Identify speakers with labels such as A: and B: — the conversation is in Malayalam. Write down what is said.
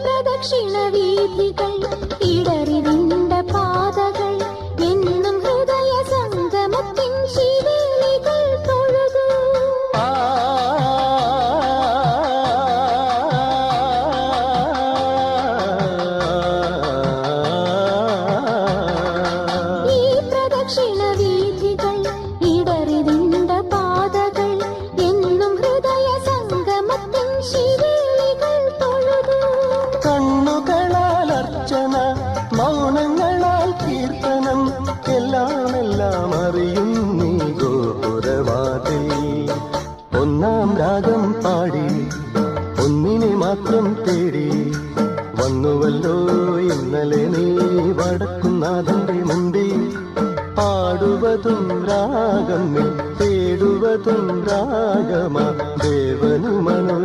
A: പ്രദക്ഷിണ വീഥികൾ ഇടറിവിണ്ട പാതകൾ എന്നും ഹൃദയ സംഗമത്തിൻ ശിവേലികൾ തൊഴുതു. ഈ പ്രദക്ഷിണ വീഥികൾ ഇടറിവിണ്ട പാതകൾ എന്നും ഹൃദയ സംഗമത്തിൻ ശിവേലികൾ തൊഴുതു.
B: കണ്ണുകളാൽ അർച്ചന, മൗനങ്ങളാൽ കീർത്തനം, എല്ലാം അറിയും നീ ഗോപുരവാതിൽ. ഒന്നാം രാഗം പാടി ഒന്നിനെ മാത്രം തേടി വന്നുവല്ലോ ഇന്നലെ നീ വടക്കുന്നാഥന്റെ മുമ്പിൽ. പാടുവതും രാഗം തേടുവതും രാഗമാ ദേവനുമനുരാഗിയാമം.